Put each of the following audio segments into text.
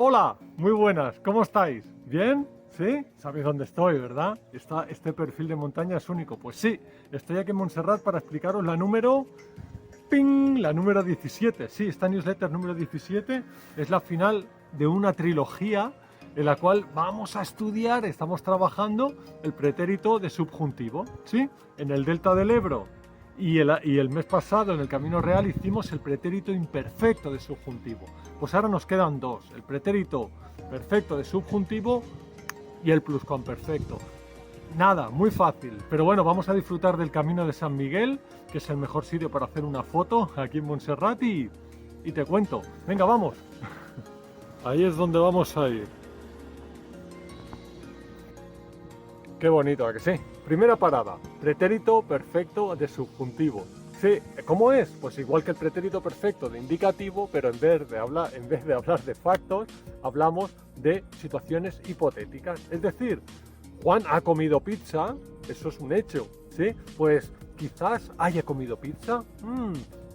Hola, muy buenas, ¿cómo estáis? ¿Bien? ¿Sí? ¿Sabéis dónde estoy, verdad? Este perfil de montaña es único. Pues sí, estoy aquí en Montserrat para explicaros la número... ¡Ping! La número 17. Sí, esta newsletter número 17 es la final de una trilogía en la cual vamos a estudiar, estamos trabajando el pretérito de subjuntivo. ¿Sí? En el delta del Ebro y el mes pasado en el Camino Real hicimos el pretérito imperfecto de subjuntivo. Pues ahora nos quedan dos, el pretérito perfecto de subjuntivo y el pluscuamperfecto. Nada, muy fácil, pero bueno, vamos a disfrutar del Camino de San Miguel, que es el mejor sitio para hacer una foto aquí en Montserrat y te cuento. Venga, vamos. Ahí es donde vamos a ir. Qué bonito, ¿a que sí? Primera parada, pretérito perfecto de subjuntivo. Sí, ¿cómo es? Pues igual que el pretérito perfecto de indicativo, pero en vez de hablar de factos, hablamos de situaciones hipotéticas. Es decir, Juan ha comido pizza, eso es un hecho, ¿sí? Pues quizás haya comido pizza,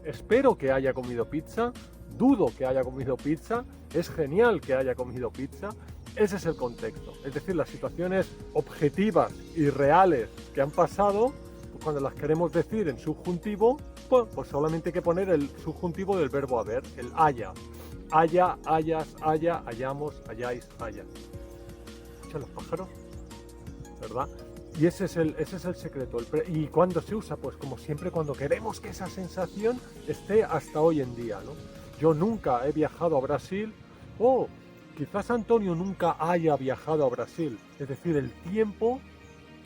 espero que haya comido pizza, dudo que haya comido pizza, es genial que haya comido pizza. Ese es el contexto, es decir, las situaciones objetivas y reales que han pasado, pues cuando las queremos decir en subjuntivo, pues solamente hay que poner el subjuntivo del verbo haber, el haya. Haya, hayas, haya, hayamos, hayáis, haya. ¿Escuchan los pájaros? ¿Verdad? Y ese es el secreto. ¿Y cuándo se usa? Pues como siempre cuando queremos que esa sensación esté hasta hoy en día, ¿no? Yo nunca he viajado a Brasil, quizás Antonio nunca haya viajado a Brasil, es decir, el tiempo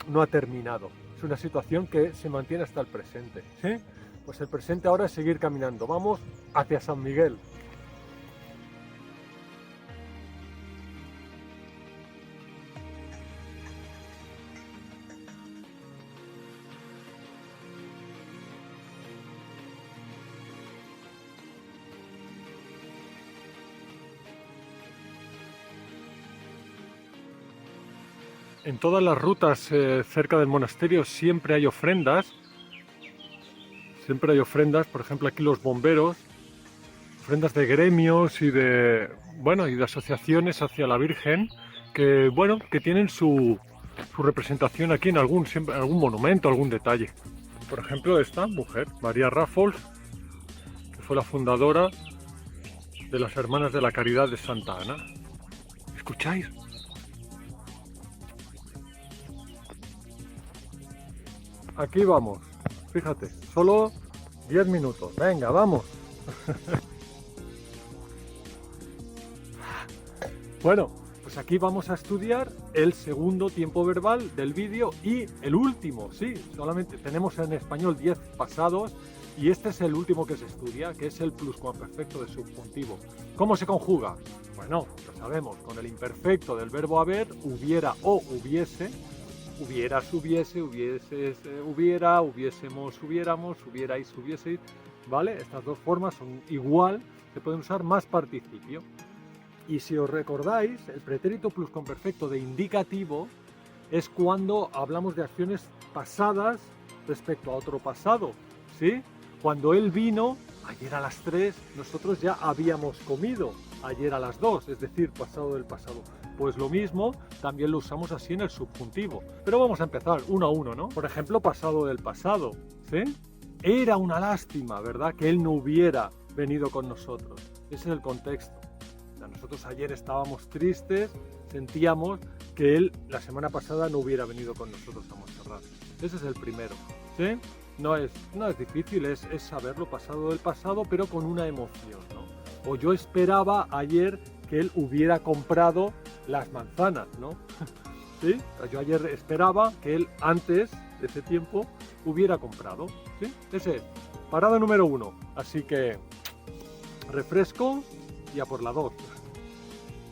no ha terminado. Es una situación que se mantiene hasta el presente, ¿sí? Pues el presente ahora es seguir caminando. Vamos hacia San Miguel. En todas las rutas cerca del monasterio siempre hay ofrendas. Siempre hay ofrendas, por ejemplo aquí los bomberos, ofrendas de gremios y de asociaciones hacia la Virgen que tienen su representación aquí en algún monumento, algún detalle. Por ejemplo esta mujer, María Rafols, que fue la fundadora de las Hermanas de la Caridad de Santa Ana. ¿Escucháis? Aquí vamos, fíjate, solo 10 minutos. Venga, vamos. Bueno, pues aquí vamos a estudiar el segundo tiempo verbal del vídeo y el último, sí, solamente tenemos en español 10 pasados y este es el último que se estudia, que es el pluscuamperfecto de subjuntivo. ¿Cómo se conjuga? Bueno, lo sabemos, con el imperfecto del verbo haber, hubiera o hubiese, hubieras, hubiese, hubieses, hubiera, hubiésemos, hubiéramos, hubierais, hubieseis, ¿vale? Estas dos formas son igual, se pueden usar más participio. Y si os recordáis, el pretérito pluscuamperfecto de indicativo es cuando hablamos de acciones pasadas respecto a otro pasado, ¿sí? Cuando él vino, ayer a las 3, nosotros ya habíamos comido ayer a las 2, es decir, pasado del pasado. Pues lo mismo, también lo usamos así en el subjuntivo. Pero vamos a empezar uno a uno, ¿no? Por ejemplo, pasado del pasado, ¿sí? Era una lástima, ¿verdad?, que él no hubiera venido con nosotros. Ese es el contexto. Nosotros ayer estábamos tristes, sentíamos que él la semana pasada no hubiera venido con nosotros a Montserrat. Ese es el primero, ¿sí? No es difícil, es saberlo pasado del pasado, pero con una emoción, ¿no? O yo esperaba ayer que él hubiera comprado las manzanas, ¿no? ¿Sí? Yo ayer esperaba que él antes de ese tiempo hubiera comprado, ¿sí? Ese es, parada número 1. Así que refresco y a por la 2.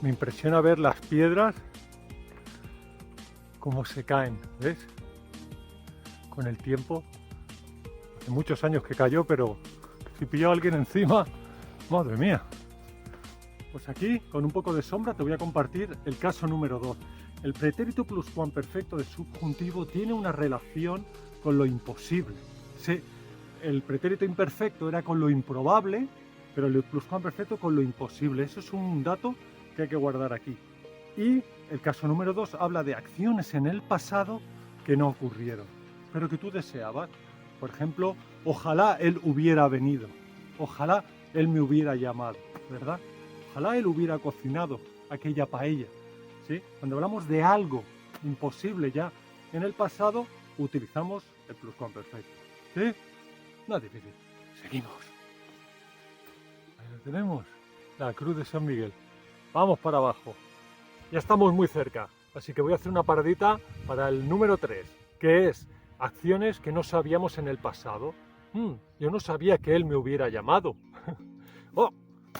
Me impresiona ver las piedras cómo se caen, ¿ves? Con el tiempo. Hace muchos años que cayó, pero si pilló a alguien encima, madre mía. Pues aquí, con un poco de sombra, te voy a compartir el caso número 2. El pretérito pluscuamperfecto de subjuntivo tiene una relación con lo imposible. Sí, el pretérito imperfecto era con lo improbable, pero el pluscuamperfecto con lo imposible. Eso es un dato que hay que guardar aquí. Y el caso número 2 habla de acciones en el pasado que no ocurrieron, pero que tú deseabas. Por ejemplo, ojalá él hubiera venido, ojalá él me hubiera llamado, ¿verdad? Ojalá él hubiera cocinado aquella paella, ¿sí? Cuando hablamos de algo imposible ya en el pasado, utilizamos el pluscuamperfecto, ¿sí? No es difícil. Seguimos. Ahí lo tenemos, la Cruz de San Miguel. Vamos para abajo. Ya estamos muy cerca, así que voy a hacer una paradita para el número 3, que es acciones que no sabíamos en el pasado. Yo no sabía que él me hubiera llamado. Oh,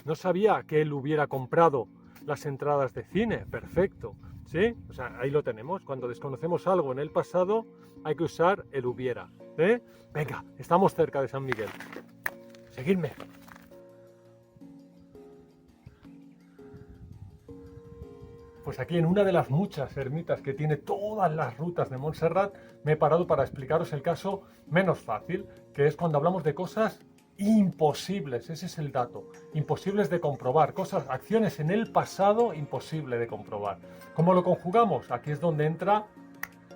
no sabía que él hubiera comprado las entradas de cine. Perfecto. ¿Sí? O sea, ahí lo tenemos. Cuando desconocemos algo en el pasado, hay que usar el hubiera. ¿Eh? Venga, estamos cerca de San Miguel. Seguidme. Pues aquí en una de las muchas ermitas que tiene todas las rutas de Montserrat, me he parado para explicaros el caso menos fácil, que es cuando hablamos de cosas imposibles, ese es el dato, imposibles de comprobar, acciones en el pasado imposible de comprobar. ¿Cómo lo conjugamos? Aquí es donde entra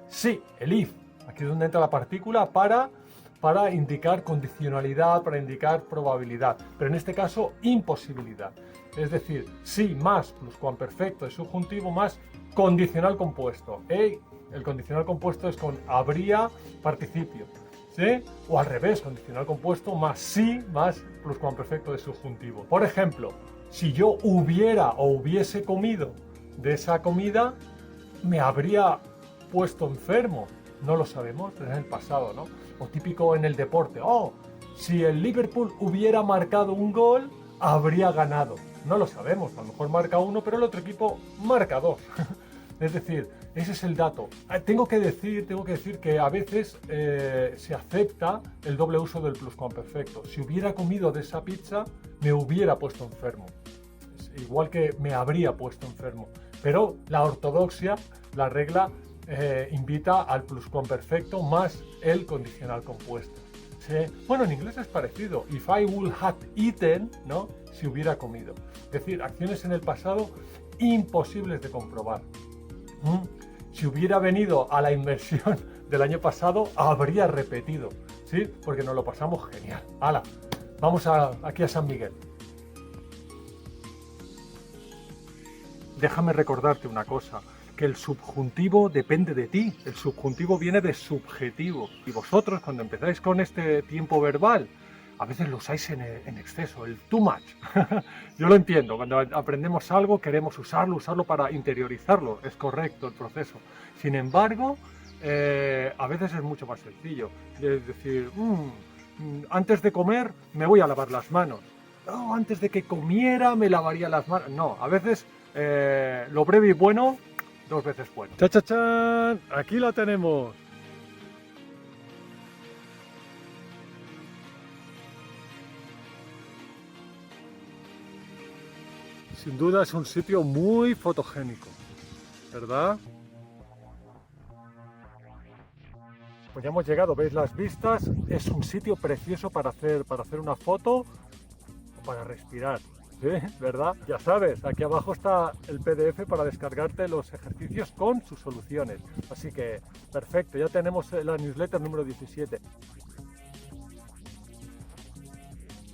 sí, el if, aquí es donde entra la partícula para indicar condicionalidad, para indicar probabilidad, pero en este caso imposibilidad. Es decir, sí más pluscuamperfecto de subjuntivo más condicional compuesto. El condicional compuesto es con habría participio, ¿sí? O al revés, condicional compuesto más sí más pluscuamperfecto de subjuntivo. Por ejemplo, si yo hubiera o hubiese comido de esa comida, me habría puesto enfermo. No lo sabemos, pero es en el pasado, ¿no? O típico en el deporte. Si el Liverpool hubiera marcado un gol, habría ganado. No lo sabemos, a lo mejor marca uno, pero el otro equipo marca dos. Es decir, ese es el dato. Tengo que decir que a veces se acepta el doble uso del pluscuamperfecto. Si hubiera comido de esa pizza, me hubiera puesto enfermo. Es igual que me habría puesto enfermo. Pero la ortodoxia, la regla, invita al pluscuamperfecto más el condicional compuesto. ¿Sí? Bueno, en inglés es parecido. If I would have eaten, ¿no? Si hubiera comido. Es decir, acciones en el pasado imposibles de comprobar. Si hubiera venido a la inversión del año pasado, habría repetido, ¿sí? Porque nos lo pasamos genial. ¡Hala! Vamos aquí a San Miguel. Déjame recordarte una cosa, que el subjuntivo depende de ti. El subjuntivo viene de subjetivo. Y vosotros, cuando empezáis con este tiempo verbal, a veces lo usáis en exceso, el too much. Yo lo entiendo, cuando aprendemos algo queremos usarlo para interiorizarlo, es correcto el proceso. Sin embargo, a veces es mucho más sencillo. Es decir, antes de comer me voy a lavar las manos. No, antes de que comiera me lavaría las manos. No, a veces lo breve y bueno, dos veces bueno. ¡Cha, cha, chan! Aquí la tenemos. Sin duda es un sitio muy fotogénico, ¿verdad? Pues ya hemos llegado, veis las vistas, es un sitio precioso para hacer una foto o para respirar, ¿sí? ¿Verdad? Ya sabes, aquí abajo está el PDF para descargarte los ejercicios con sus soluciones. Así que, perfecto, ya tenemos la newsletter número 17.